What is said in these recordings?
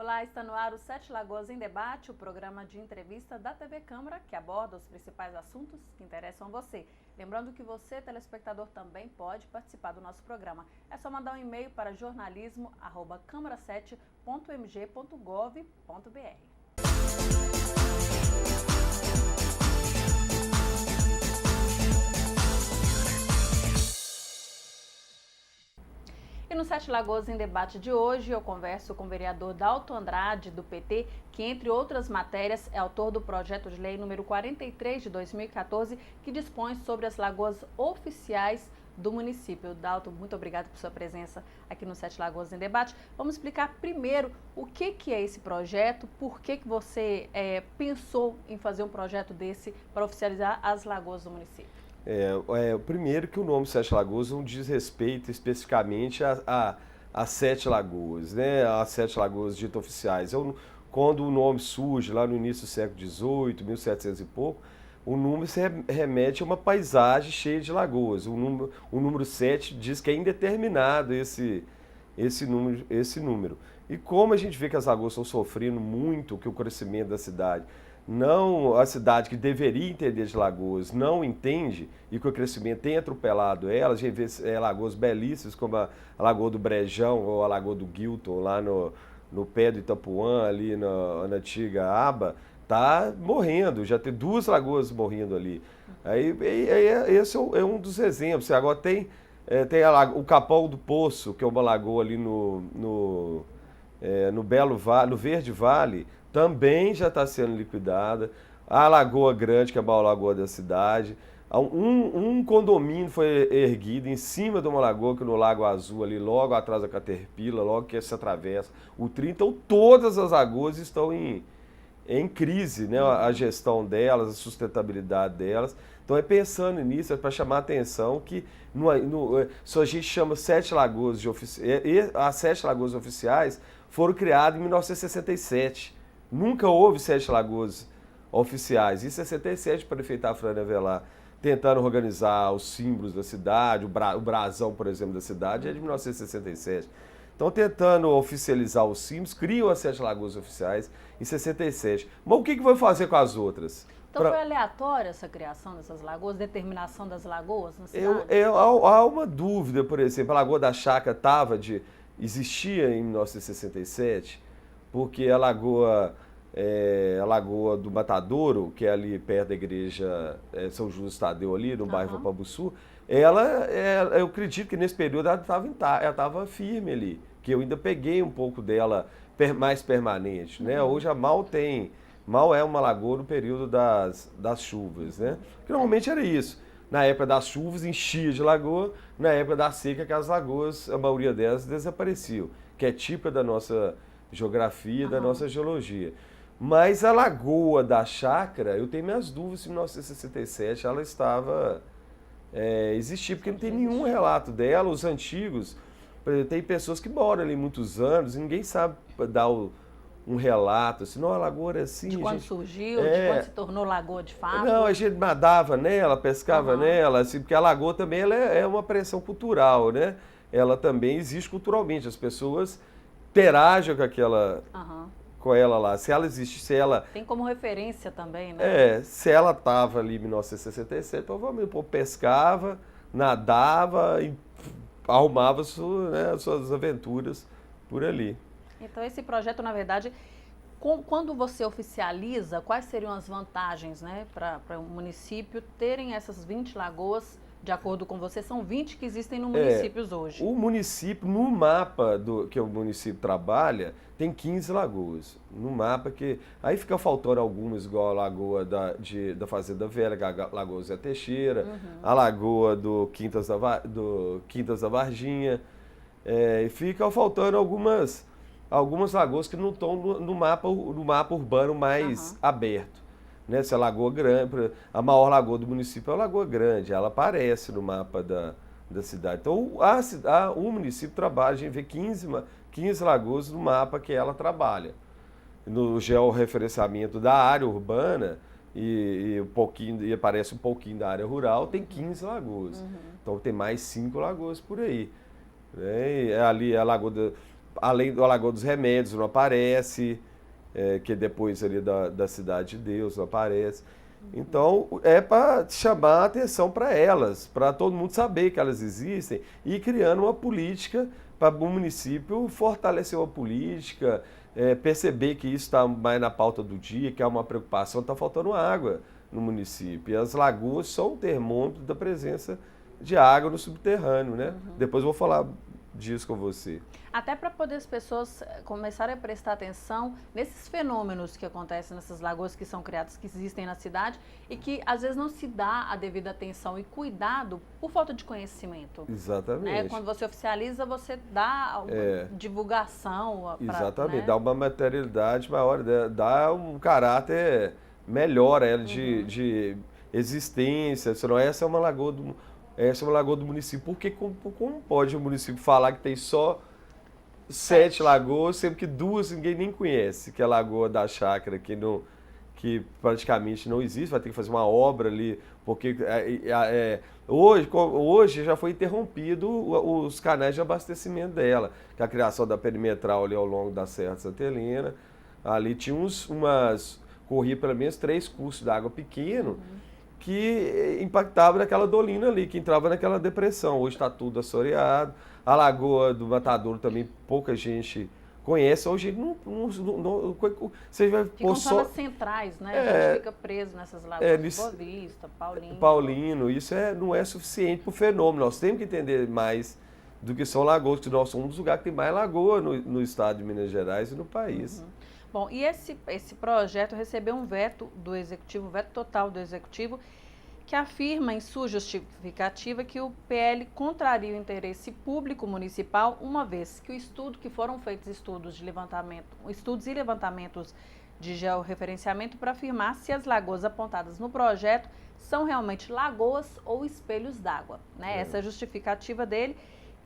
Olá, está no ar o Sete Lagoas em Debate, o programa de entrevista da TV Câmara que aborda os principais assuntos que interessam a você. Lembrando que você, telespectador, também pode participar do nosso programa. É só mandar um e-mail para jornalismo@câmara7.mg.gov.br. E no Sete Lagoas em Debate de hoje, eu converso com o vereador Dalto Andrade, do PT, que, entre outras matérias, é autor do projeto de lei número 43 de 2014, que dispõe sobre as lagoas oficiais do município. Dalto, muito obrigado por sua presença aqui no Sete Lagoas em Debate. Vamos explicar primeiro o que é esse projeto, por que você pensou em fazer um projeto desse para oficializar as lagoas do município. Primeiro que o nome Sete Lagoas não diz respeito especificamente a Sete Lagoas, né? As Sete Lagoas ditas oficiais. Quando o nome surge lá no início do século XVIII, 1700 e pouco, o número se remete a uma paisagem cheia de lagoas. O número 7 diz que é indeterminado esse número. E como a gente vê que as lagoas estão sofrendo muito que o crescimento da cidade, não a cidade que deveria entender de lagoas não entende e que o crescimento tem atropelado elas, a gente vê lagoas belíssimas como a Lagoa do Brejão ou a Lagoa do Guilton lá no pé do Itapuã, ali na antiga Aba, tá morrendo, já tem duas lagoas morrendo ali. Esse é um dos exemplos. Agora tem o Capão do Poço, que é uma lagoa ali no Belo Vale, no Verde Vale, também já está sendo liquidada. A Lagoa Grande, que é a maior lagoa da cidade. Um condomínio foi erguido em cima de uma lagoa, que no Lago Azul, ali, logo atrás da Caterpillar, logo que se atravessa o 30. Então, todas as lagoas estão em crise, né? A gestão delas, a sustentabilidade delas. Então, pensando nisso, é para chamar a atenção que se a gente chama Sete Lagoas as Sete Lagoas Oficiais foram criadas em 1967. Nunca houve Sete Lagoas Oficiais. Em 67, o prefeito Afrânio Avelar, tentando organizar os símbolos da cidade, o brasão, por exemplo, da cidade, é de 1967. Então, tentando oficializar os símbolos, criam as Sete Lagoas Oficiais em 67. Mas o que vai fazer com as outras? Então foi aleatória essa criação dessas lagoas, determinação das lagoas na cidade? Há uma dúvida, por exemplo, a Lagoa da Chácara existia em 1967, porque a Lagoa do Matadouro, que é ali perto da igreja São Justo Tadeu, ali no bairro Papuçu, eu acredito que nesse período ela estava firme ali, que eu ainda peguei um pouco dela mais permanente, né? Hoje mal é uma lagoa no período das chuvas, né? Porque normalmente era isso. Na época das chuvas enchia de lagoa, na época da seca que as lagoas, a maioria delas desapareciam, que é típica da nossa geografia, da nossa geologia. Mas a Lagoa da Chácara, eu tenho minhas dúvidas se em 1967 ela existia, porque não tem nenhum relato dela. Os antigos, por exemplo, tem pessoas que moram ali muitos anos e ninguém sabe dar um relato, assim, não, a lagoa era assim. De quando surgiu, de quando se tornou lagoa de fato? Não, a gente nadava nela, pescava nela, assim, porque a lagoa também ela é uma pressão cultural, né? Ela também existe culturalmente, as pessoas interagem com ela lá. Se ela existe, se ela... Tem como referência também, né? Se ela estava ali em 1967, provavelmente o povo pescava, nadava e arrumava suas aventuras por ali. Então esse projeto, na verdade, quando você oficializa, quais seriam as vantagens, né, para o município terem essas 20 lagoas? De acordo com você, são 20 que existem no municípios hoje. O município, no mapa que o município trabalha, tem 15 lagoas. No mapa que... Aí fica faltando algumas, igual a Lagoa da Fazenda Velha, que é a Lagoa Zé Teixeira, a Lagoa do Quintas da Varginha. E fica faltando algumas lagoas que não estão no mapa urbano mais aberto. Né? Se a Lagoa Grande, a maior lagoa do município é a Lagoa Grande, ela aparece no mapa da cidade. Então, o município trabalha, a gente vê 15 lagoas no mapa que ela trabalha. No georreferenciamento da área urbana, e aparece um pouquinho da área rural, tem 15 lagoas. Então, tem mais 5 lagoas por aí. Ali a Lagoa além do Lagoa dos Remédios, não aparece, que depois ali da Cidade de Deus não aparece. Então, é para chamar a atenção para elas, para todo mundo saber que elas existem e ir criando uma política para o município fortalecer uma política, perceber que isso está mais na pauta do dia, que é uma preocupação, está faltando água no município. E as lagoas são um termômetro da presença de água no subterrâneo, né? Depois eu vou falar disso com você. Até para poder as pessoas começarem a prestar atenção nesses fenômenos que acontecem nessas lagoas que são criadas, que existem na cidade e que às vezes não se dá a devida atenção e cuidado por falta de conhecimento. Exatamente. Né? Quando você oficializa, você dá divulgação. Exatamente, né? dá uma materialidade maior, dá um caráter melhor ela de existência. Senão essa é uma lagoa do município. Porque como pode o município falar que tem só 7 lagoas, sendo que 2 ninguém nem conhece, que é a Lagoa da Chácara, que praticamente não existe, vai ter que fazer uma obra ali, porque hoje já foi interrompido os canais de abastecimento dela, que é a criação da perimetral ali ao longo da Serra de Santa Helena, ali tinha corria pelo menos 3 cursos d'água pequeno, que impactava naquela dolina ali, que entrava naquela depressão. Hoje está tudo assoreado. A Lagoa do Matadouro também pouca gente conhece. Hoje você vai ficam só nas centrais, né? A gente fica preso nessas lagoas. Boa Vista, Paulino. Isso não é suficiente para o fenômeno. Nós temos que entender mais do que são lagoas, que nós somos um dos lugares que tem mais lagoa no estado de Minas Gerais e no país. Bom, e esse projeto recebeu um veto do Executivo, veto total do Executivo, que afirma em sua justificativa que o PL contraria o interesse público municipal, uma vez que foram feitos estudos e levantamentos de georreferenciamento para afirmar se as lagoas apontadas no projeto são realmente lagoas ou espelhos d'água, né? Essa é a justificativa dele.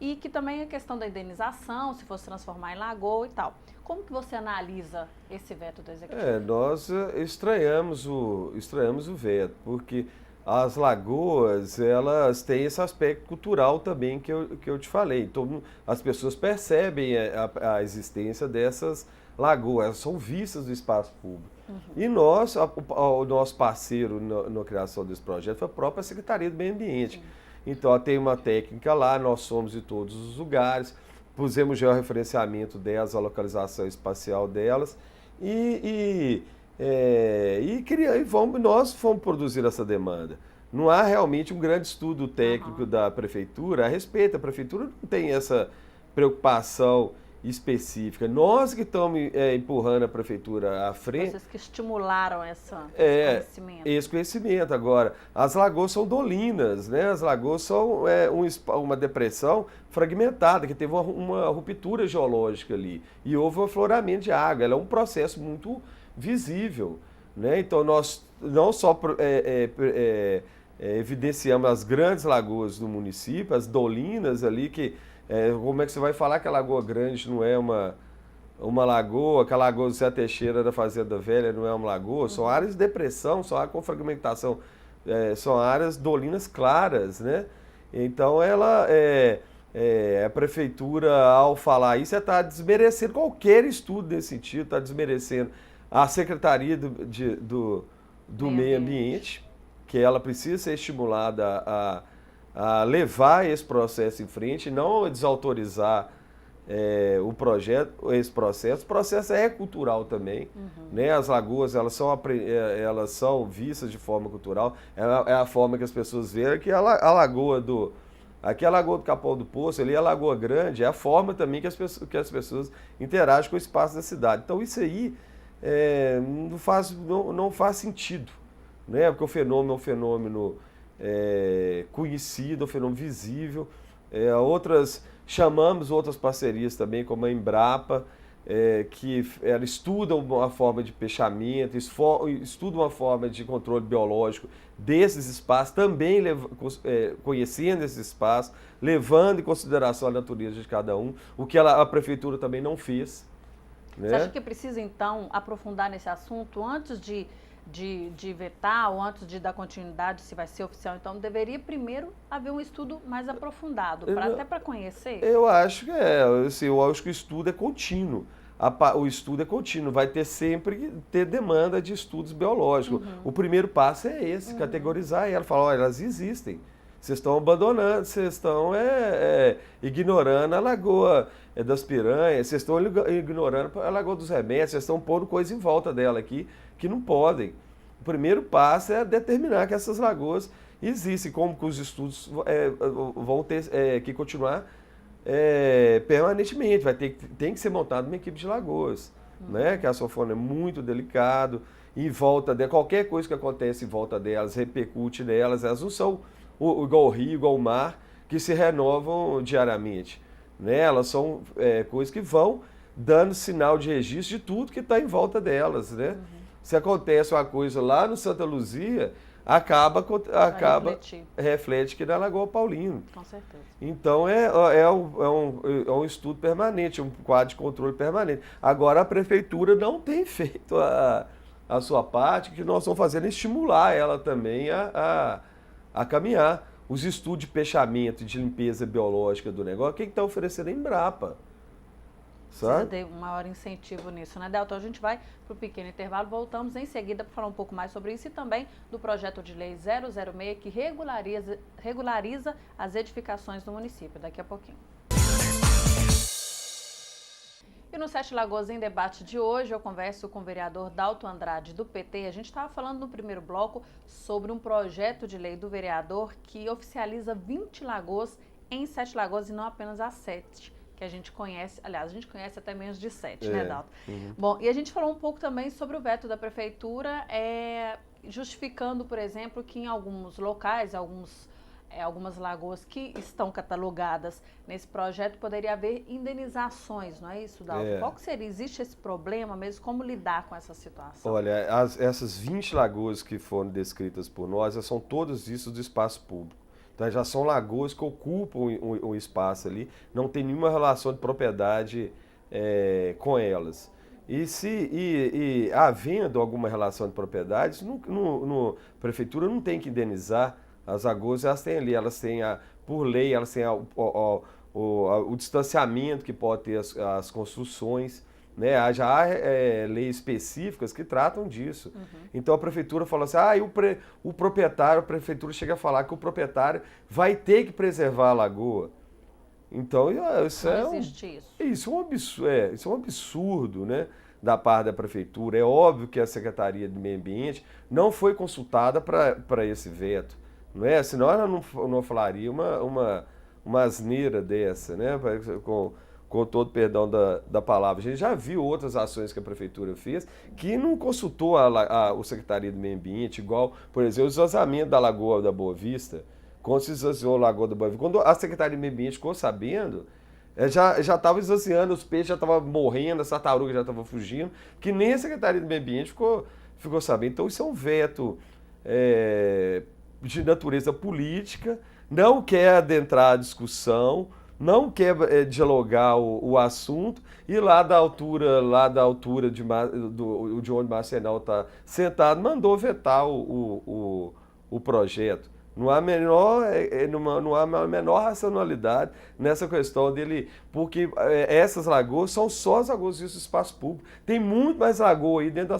E que também a questão da indenização, se fosse transformar em lagoa e tal. Como que você analisa esse veto do Executivo? Nós estranhamos o veto, porque as lagoas, elas têm esse aspecto cultural também que eu te falei. Então, as pessoas percebem a existência dessas lagoas, elas são vistas do espaço público. E o nosso parceiro na criação desse projeto foi a própria Secretaria do Meio Ambiente. Então, tem uma técnica lá, nós somos de todos os lugares, pusemos georreferenciamento delas, a localização espacial delas, nós fomos produzir essa demanda. Não há realmente um grande estudo técnico da Prefeitura a respeito. A Prefeitura não tem essa preocupação específica. Nós que estamos empurrando a Prefeitura à frente. Vocês que estimularam esse conhecimento. Esse conhecimento. Agora, as lagoas são dolinas, né? As lagoas são uma depressão fragmentada, que teve uma ruptura geológica ali. E houve um afloramento de água. Ela é um processo muito visível, né? Então, nós não só evidenciamos as grandes lagoas do município, as dolinas ali, como é que você vai falar que a Lagoa Grande não é uma lagoa, que a Lagoa do Zé Teixeira da Fazenda Velha não é uma lagoa? São áreas de depressão, são áreas com fragmentação, são áreas dolinas claras, né? Então, a Prefeitura, ao falar isso, está desmerecendo qualquer estudo nesse sentido, está desmerecendo a Secretaria do Meio Ambiente, que ela precisa ser estimulada a levar esse processo em frente, não desautorizar esse processo. O processo é cultural também, né? As lagoas, elas são vistas de forma cultural, é a forma que as pessoas veem que a lagoa aqui é a Lagoa do Capão do Poço, ali é a Lagoa Grande, é a forma também que as pessoas interagem com o espaço da cidade. Então isso aí não faz sentido, né? Porque o fenômeno é um fenômeno conhecido, um fenômeno visível. Chamamos outras parcerias também, como a Embrapa, que ela estuda uma forma de pechamento, estuda uma forma de controle biológico desses espaços, também conhecendo esses espaços, levando em consideração a natureza de cada um, o que a Prefeitura também não fez. Né? Você acha que precisa, então, aprofundar nesse assunto antes de de vetar ou antes de dar continuidade, se vai ser oficial, então deveria primeiro haver um estudo mais aprofundado, até para conhecer? Eu acho que assim, eu acho que o estudo é contínuo. O estudo é contínuo, vai ter sempre que ter demanda de estudos biológicos. O primeiro passo é esse, categorizar ela, falar, olha, elas existem. Vocês estão abandonando, vocês estão ignorando a Lagoa das Piranhas, vocês estão ignorando a Lagoa dos Remédios, vocês estão pondo coisa em volta dela aqui que não podem. O primeiro passo é determinar que essas lagoas existem, como que os estudos vão ter que continuar permanentemente. Tem que ser montada uma equipe de lagoas, né? Que a sofona é muito delicado, em volta de qualquer coisa que acontece em volta delas, repercute nelas, elas não são igual o rio, igual o mar, que se renovam diariamente. Né? Elas são coisas que vão dando sinal de registro de tudo que está em volta delas. Né? Se acontece uma coisa lá no Santa Luzia, reflete aqui na Lagoa Paulino. Com certeza. Então é um estudo permanente, um quadro de controle permanente. Agora a prefeitura não tem feito a sua parte, que nós vamos fazer é estimular ela também a caminhar. Os estudos de pechamento e de limpeza biológica do negócio, quem está oferecendo é a Embrapa. Precisa ter um maior incentivo nisso, né, Delton? A gente vai para o pequeno intervalo, voltamos em seguida para falar um pouco mais sobre isso e também do projeto de lei 006 que regulariza as edificações do município. Daqui a pouquinho. E no Sete Lagoas em Debate de hoje, eu converso com o vereador Dalton Andrade, do PT. A gente estava falando no primeiro bloco sobre um projeto de lei do vereador que oficializa 20 lagoas em Sete Lagoas e não apenas as 7 que a gente conhece. Aliás, a gente conhece até menos de 7, né, Dalton? Bom, e a gente falou um pouco também sobre o veto da prefeitura, justificando, por exemplo, que em alguns locais, algumas lagoas que estão catalogadas nesse projeto, poderia haver indenizações, não é isso, Dalton? Qual que seria? Existe esse problema mesmo? Como lidar com essa situação? Olha, essas 20 lagoas que foram descritas por nós, são todas isso do espaço público. Então já são lagoas que ocupam o espaço ali, não tem nenhuma relação de propriedade com elas. E havendo alguma relação de propriedade, a prefeitura não tem que indenizar. As lagoas, elas têm ali, por lei, elas têm o distanciamento que pode ter as construções, né? Já há leis específicas que tratam disso. Então a prefeitura fala assim, o proprietário, a prefeitura chega a falar que o proprietário vai ter que preservar a lagoa. Então isso é um absurdo, né? Da parte da prefeitura. É óbvio que a Secretaria do Meio Ambiente não foi consultada para esse veto. Não é? Senão ela não falaria uma asneira dessa, né? Com todo perdão da palavra. A gente já viu outras ações que a prefeitura fez que não consultou o Secretaria do Meio Ambiente, igual, por exemplo, o esvaziamento da Lagoa da Boa Vista. Quando se esvaziou a Lagoa da Boa Vista, quando a Secretaria do Meio Ambiente ficou sabendo, já estava esvaziando, os peixes já estavam morrendo, as tartarugas já estavam fugindo, que nem a Secretaria do Meio Ambiente ficou sabendo. Então isso é um veto de natureza política, não quer adentrar a discussão, não quer dialogar o assunto, e lá da altura de onde Marcenal está sentado, mandou vetar o projeto. Não há a menor racionalidade nessa questão dele, porque essas lagoas são só as lagoas do espaço público. Tem muito mais lagoa aí dentro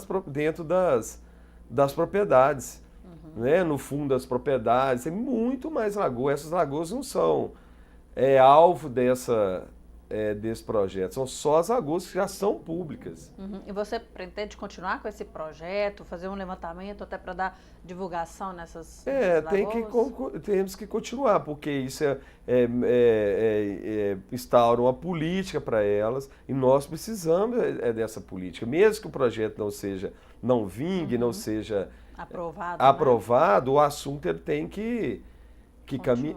das propriedades. Né? No fundo das propriedades, tem muito mais lagoa. Essas lagoas não são alvo desse projeto, são só as lagoas que já são públicas. E você pretende continuar com esse projeto, fazer um levantamento até para dar divulgação nessas lagoas? Temos que continuar, porque isso instaura uma política para elas e nós precisamos dessa política. Mesmo que o projeto não vingue, não seja aprovado, né? O assunto ele tem que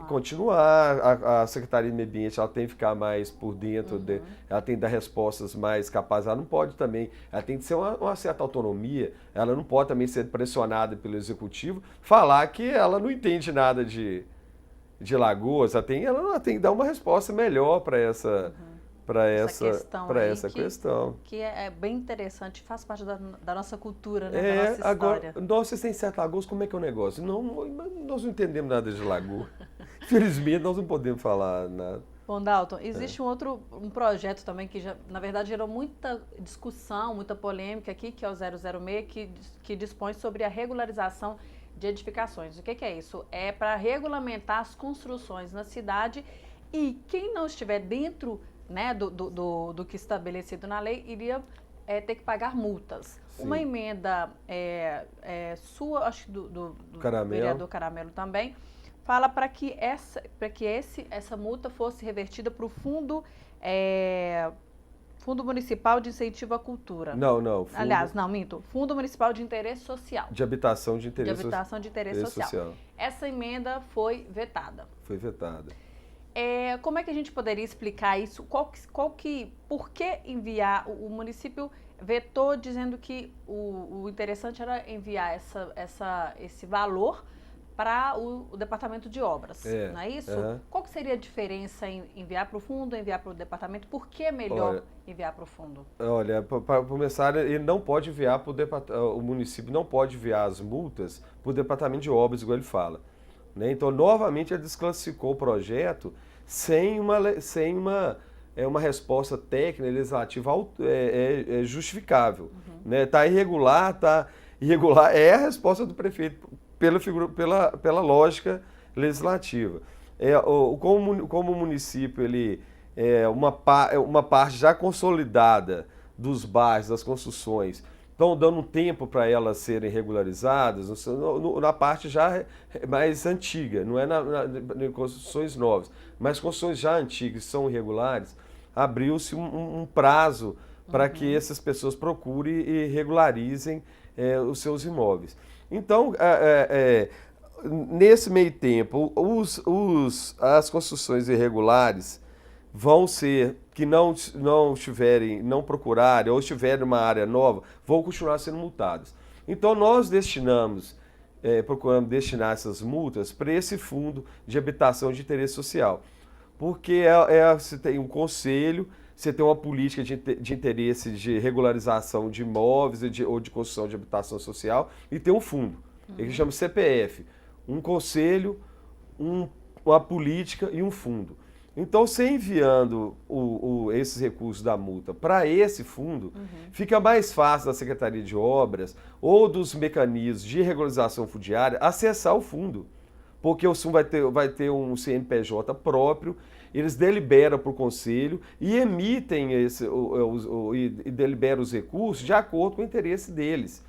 continuar. A Secretaria do Meio Ambiente ela tem que ficar mais por dentro, ela tem que dar respostas mais capazes. Ela não pode também, ela tem que ser uma certa autonomia, ela não pode também ser pressionada pelo Executivo, falar que ela não entende nada de lagoas, ela tem que dar uma resposta melhor para essa questão. Que é bem interessante, faz parte da nossa cultura, né? Da nossa história. Agora, vocês têm 7 lagoas, como é que é o negócio? Não, nós não entendemos nada de lagoa. Infelizmente, nós não podemos falar nada. Bom, Dalton, existe um projeto também que, na verdade, gerou muita discussão, muita polêmica aqui, que é o 006, que dispõe sobre a regularização de edificações. O que é isso? É para regulamentar as construções na cidade e quem não estiver dentro, né, do que é estabelecido na lei iria ter que pagar multas. Sim. Uma emenda sua, acho que do vereador Caramelo também, fala para que essa multa fosse revertida para o Fundo Municipal de Incentivo à Cultura. Não. Fundo Municipal de Interesse Social. De Habitação de Interesse Social. Essa emenda foi vetada. Foi vetada. Como é que a gente poderia explicar isso? Por que enviar? O município vetou dizendo que o interessante era enviar esse valor para o Departamento de Obras, não é isso? Qual que seria a diferença em enviar para o fundo, enviar para o departamento? Por que é melhor enviar para o fundo? Olha, para começar, ele não pode enviar para o município não pode enviar as multas para o Departamento de Obras, igual ele fala. Né? Então, novamente, ele desclassificou o projeto sem uma resposta técnica, legislativa justificável. Né? Tá irregular, é a resposta do prefeito pela lógica legislativa. Como o município ele uma parte já consolidada dos bairros, das construções, estão dando um tempo para elas serem regularizadas na parte já mais antiga, não é em construções novas, mas construções já antigas que são irregulares, abriu-se um prazo para que essas pessoas procurem e regularizem os seus imóveis. Então, nesse meio tempo, as construções irregulares vão ser, que não procurarem ou estiverem numa área nova, vão continuar sendo multadas. Então, nós procuramos destinar essas multas para esse fundo de habitação de interesse social. Porque você tem um conselho, você tem uma política de interesse de regularização de imóveis ou de construção de habitação social e tem um fundo, ele chama CPF, um conselho, uma política e um fundo. Então, você enviando esses recursos da multa para esse fundo, fica mais fácil da Secretaria de Obras ou dos mecanismos de regularização fundiária acessar o fundo. Porque o fundo vai ter um CNPJ próprio, eles deliberam para o conselho e emitem e deliberam os recursos de acordo com o interesse deles.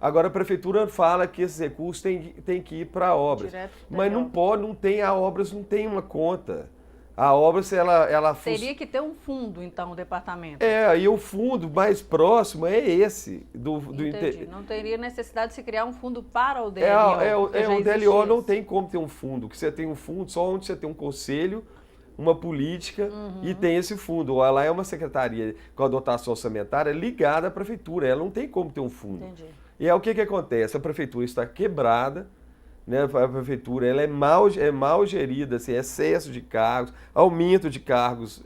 Agora a prefeitura fala que esses recursos têm que ir para obras, mas não pode, a obras não tem uma conta. A obra, ela teria que ter um fundo, então, o departamento. E o fundo mais próximo é esse. Entendi. Não teria necessidade de se criar um fundo para o DLO. O DLO não tem como ter um fundo, que você tem um fundo só onde você tem um conselho, uma política e tem esse fundo. Lá é uma secretaria com a dotação orçamentária ligada à prefeitura, ela não tem como ter um fundo. Entendi. E o que acontece? A prefeitura está quebrada, né? A prefeitura ela é mal gerida, assim, excesso de cargos, aumento de cargos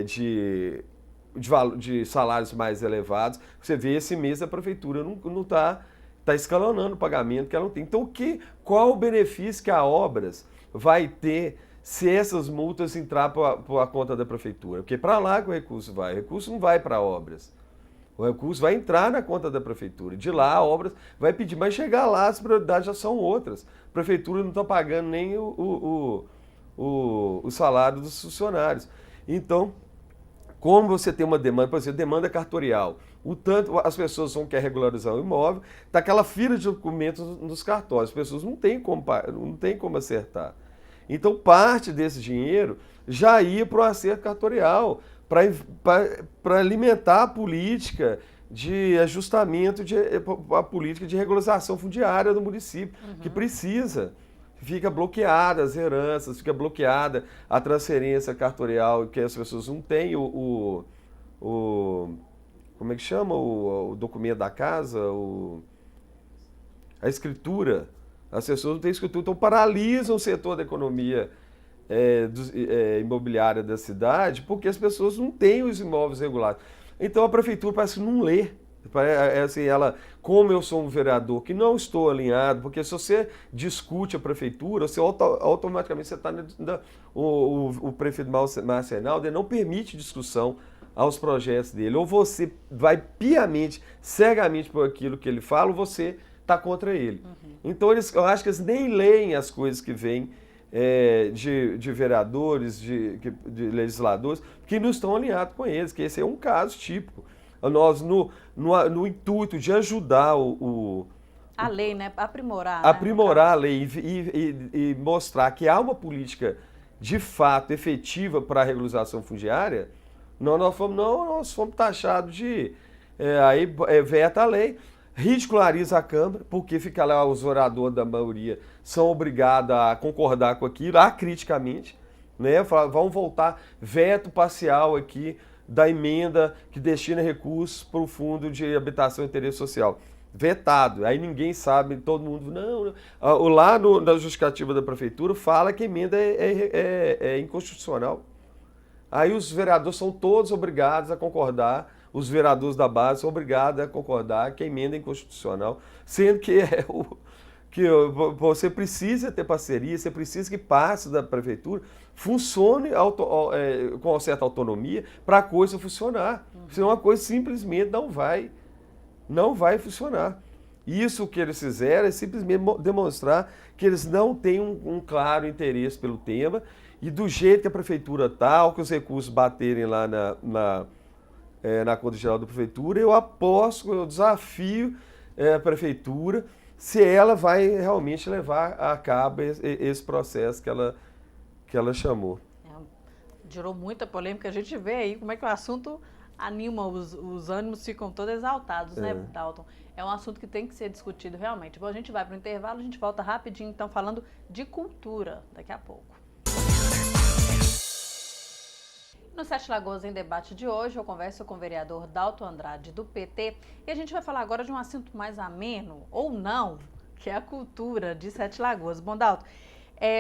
de salários mais elevados. Você vê esse mês a prefeitura não está escalonando o pagamento que ela não tem. Então, qual o benefício que a Obras vai ter se essas multas entrar para a conta da prefeitura? Porque para lá que o recurso vai. O recurso não vai para Obras. O recurso vai entrar na conta da prefeitura. De lá, a Obras vai pedir, mas chegar lá, as prioridades já são outras. A prefeitura não está pagando nem o salário dos funcionários. Então, como você tem uma demanda, por exemplo, demanda cartorial, as pessoas vão querer regularizar o imóvel, está aquela fila de documentos nos cartórios, as pessoas não têm como acertar. Então, parte desse dinheiro já ia para o acerto cartorial, para alimentar a política de ajustamento, a política de regularização fundiária do município, que precisa. Fica bloqueada as heranças, fica bloqueada a transferência cartorial, que as pessoas não têm como é que chama? O documento da casa, a escritura. As pessoas não têm escritura, então paralisam o setor da economia imobiliária da cidade, porque as pessoas não têm os imóveis regulados. Então a prefeitura parece que não lê. Assim, como eu sou um vereador que não estou alinhado, porque se você discute a prefeitura, você automaticamente você está o prefeito Márcio Reinaldo, ele não permite discussão aos projetos dele. Ou você vai piamente, cegamente por aquilo que ele fala, ou você está contra ele. Então eu acho que eles nem leem as coisas que vêm de vereadores, de legisladores, que não estão alinhados com eles, que esse é um caso típico. Nós, no intuito de ajudar a lei, né? Aprimorar a lei e mostrar que há uma política de fato efetiva para a regularização fundiária, nós fomos taxados de... veta a lei, ridiculariza a Câmara, porque fica lá os oradores da maioria são obrigados a concordar com aquilo, acriticamente, né? Vamos voltar, veto parcial aqui da emenda que destina recursos para o Fundo de Habitação e Interesse Social. Vetado. Aí ninguém sabe, todo mundo... Não. Lá na justificativa da prefeitura fala que a emenda é inconstitucional. Aí os vereadores são todos obrigados a concordar, os vereadores da base são obrigados a concordar que a emenda é inconstitucional, sendo que você precisa ter parceria, você precisa que parte da prefeitura funcione com uma certa autonomia para a coisa funcionar. Senão a coisa simplesmente não vai funcionar. Isso que eles fizeram é simplesmente demonstrar que eles não têm um claro interesse pelo tema e do jeito que a prefeitura está, ao que os recursos baterem lá na conta geral da prefeitura, eu desafio a prefeitura se ela vai realmente levar a cabo esse processo que ela chamou. Gerou muita polêmica, a gente vê aí como é que o assunto anima, os ânimos ficam todos exaltados, né, Dalton? É um assunto que tem que ser discutido realmente. Bom, a gente vai para o intervalo, a gente volta rapidinho, então, falando de cultura, daqui a pouco. No Sete Lagoas em Debate de hoje, eu converso com o vereador Dalton Andrade, do PT, e a gente vai falar agora de um assunto mais ameno, ou não, que é a cultura de Sete Lagoas. Bom, Dalton,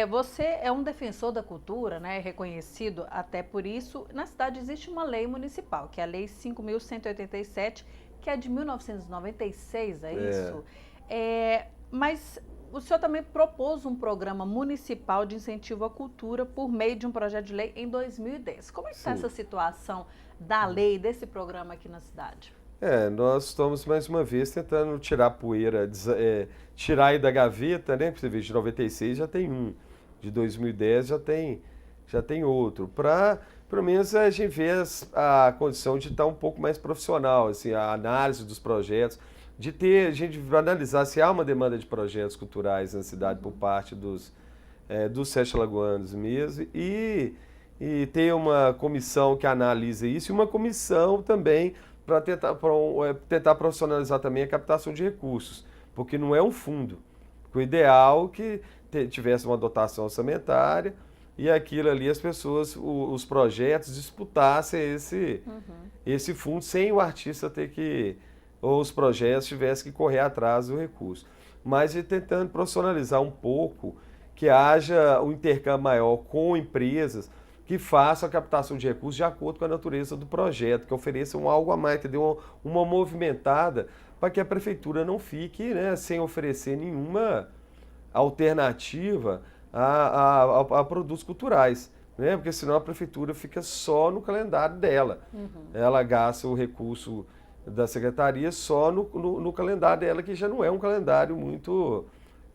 você é um defensor da cultura, né, reconhecido até por isso. Na cidade existe uma lei municipal, que é a Lei 5.187, que é de 1996, isso? Mas o senhor também propôs um programa municipal de incentivo à cultura por meio de um projeto de lei em 2010. Como é que está essa situação da lei, desse programa aqui na cidade? Nós estamos mais uma vez tentando tirar a poeira, tirar aí da gaveta, né? Você vê, de 96 já tem um, de 2010 já tem outro. Para, pelo menos, a gente ver a condição de estar um pouco mais profissional, assim, a análise dos projetos, a gente vai analisar se há uma demanda de projetos culturais na cidade por parte dos sete lagoanos mesmo, e ter uma comissão que analisa isso, e uma comissão também para tentar profissionalizar também a captação de recursos, porque não é um fundo. O ideal é que tivesse uma dotação orçamentária e aquilo ali, as pessoas, os projetos disputassem esse fundo sem o artista ter que, ou os projetos tivessem que correr atrás do recurso. Mas tentando profissionalizar um pouco, que haja um intercâmbio maior com empresas que façam a captação de recursos de acordo com a natureza do projeto, que ofereçam algo a mais, entendeu? Uma movimentada para que a prefeitura não fique, né, sem oferecer nenhuma alternativa a produtos culturais, né? Porque senão a prefeitura fica só no calendário dela. Ela gasta o recurso da secretaria só no calendário dela, que já não é um calendário muito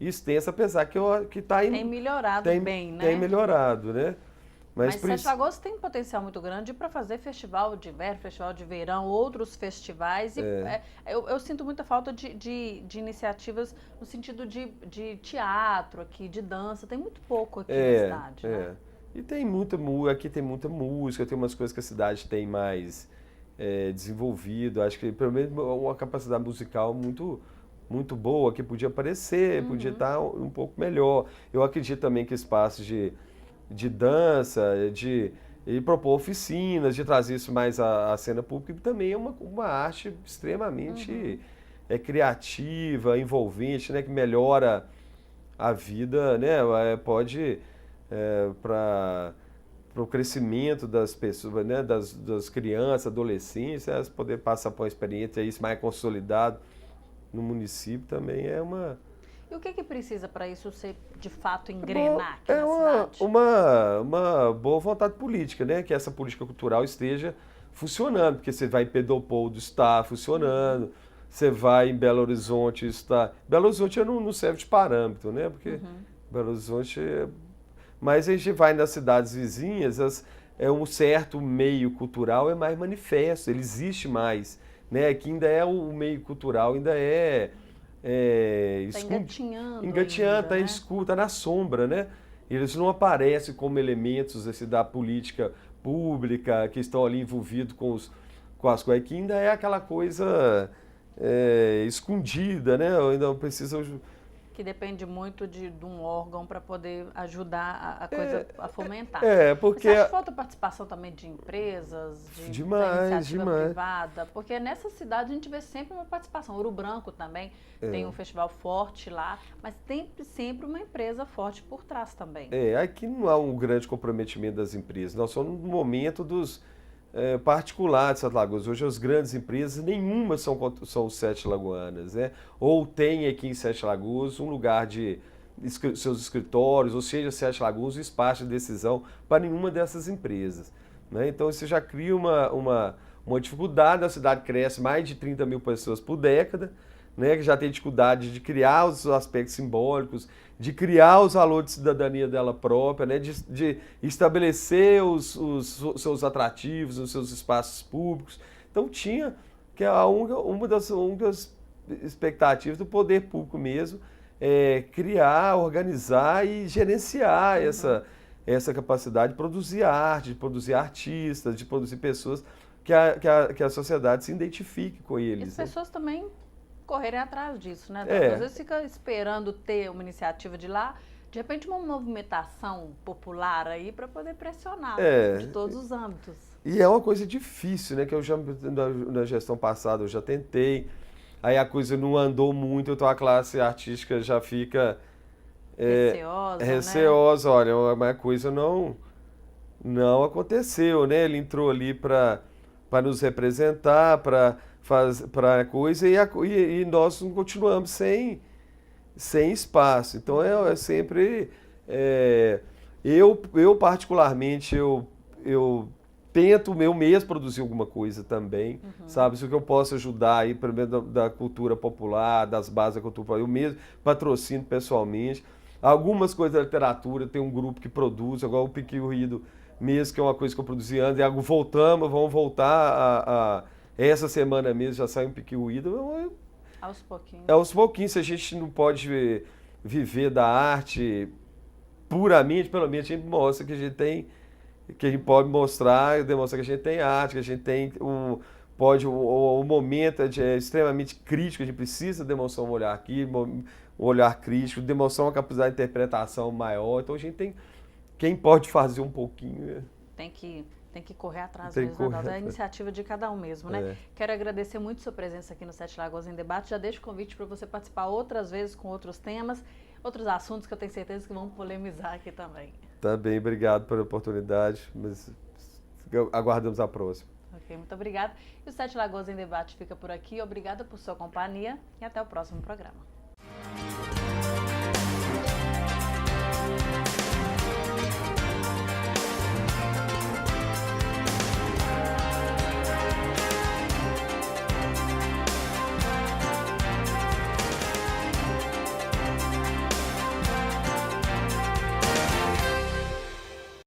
extenso, apesar que está tem melhorado bem, né? Tem melhorado, né? Mas Sete Lagoas tem um potencial muito grande para fazer festival de inverno, festival de verão, outros festivais. E eu sinto muita falta de iniciativas no sentido de teatro aqui, de dança. Tem muito pouco aqui na cidade, né? E aqui tem muita música, tem umas coisas que a cidade tem mais desenvolvido. Acho que pelo menos uma capacidade musical muito boa, que podia aparecer, podia estar um pouco melhor. Eu acredito também que espaços de dança, e propor oficinas, de trazer isso mais à cena pública, também é uma arte extremamente criativa, envolvente, né, que melhora a vida, né, pode para o crescimento das pessoas, né, das crianças, adolescentes, elas poderem passar por uma experiência isso mais consolidado no município também é uma... E o que precisa para isso ser, de fato, engrenar aqui É na cidade? uma boa vontade política, né? Que essa política cultural esteja funcionando, porque você vai em Pedropoldo, está funcionando, você vai em Belo Horizonte, está... Belo Horizonte não serve de parâmetro, né? Porque Belo Horizonte... Mas a gente vai nas cidades vizinhas, um certo meio cultural é mais manifesto, ele existe mais, né? Aqui ainda é o meio cultural, ainda Está engatinhando engatinhando, ainda, tá né? escuro, tá na sombra, né? Eles não aparecem como elementos assim, da política pública que estão ali envolvidos com as coisas, que ainda é aquela coisa escondida, né? Ainda precisa... Que depende muito de um órgão para poder ajudar a coisa a fomentar. Porque... Mas você acha que falta participação também de empresas, da iniciativa demais. privada? Porque nessa cidade a gente vê sempre uma participação. Ouro Branco também tem um festival forte lá, mas tem sempre uma empresa forte por trás também. Aqui não há um grande comprometimento das empresas. Nós somos no momento dos particulares de Sete Lagoas. Hoje as grandes empresas, nenhuma são sete lagoanas, né? Ou tem aqui em Sete Lagoas um lugar de seus escritórios, ou seja, Sete Lagoas, um espaço de decisão para nenhuma dessas empresas, né? Então isso já cria uma dificuldade, a cidade cresce mais de 30 mil pessoas por década, né, que já tem dificuldade de criar os aspectos simbólicos, de criar os valores de cidadania dela própria, né, de estabelecer os seus atrativos, os seus espaços públicos. Então tinha que uma das expectativas do poder público mesmo criar, organizar e gerenciar essa capacidade de produzir arte, de produzir artistas, de produzir pessoas que a sociedade se identifique com eles. As pessoas também correrem atrás disso, né? Às vezes fica esperando ter uma iniciativa de lá, de repente uma movimentação popular aí para poder pressionar de todos os âmbitos. E é uma coisa difícil, né? Que eu já na gestão passada eu já tentei, aí a coisa não andou muito, então a classe artística já fica receosa, né? Olha, uma coisa não aconteceu, né? Ele entrou ali para nos representar, para coisa, e nós continuamos sem espaço. Então é sempre... eu particularmente, eu tento eu mesmo produzir alguma coisa também, sabe? Se o que eu posso ajudar aí, pelo menos da cultura popular, das bases da cultura popular, eu mesmo patrocino pessoalmente. Algumas coisas da literatura, tem um grupo que produz, igual o Piqui Ruído mesmo, que é uma coisa que eu produzi antes, e vamos voltar essa semana mesmo, já sai um Piqui Ruído. Aos pouquinhos. Aos pouquinhos, se a gente não pode viver da arte puramente, pelo menos a gente mostra que a gente tem, que a gente pode mostrar, demonstrar que a gente tem arte, que a gente tem o momento é extremamente crítico, a gente precisa demonstrar um olhar aqui, um olhar crítico, demonstrar uma capacidade de interpretação maior. Então a gente tem, quem pode fazer um pouquinho... Tem que correr atrás mesmo, Adalto. É a iniciativa de cada um mesmo, né? Quero agradecer muito sua presença aqui no Sete Lagoas em Debate. Já deixo o convite para você participar outras vezes com outros temas, outros assuntos que eu tenho certeza que vão polemizar aqui também. Tá bem, obrigado pela oportunidade, mas aguardamos a próxima. Ok, muito obrigada. E o Sete Lagoas em Debate fica por aqui. Obrigada por sua companhia e até o próximo programa.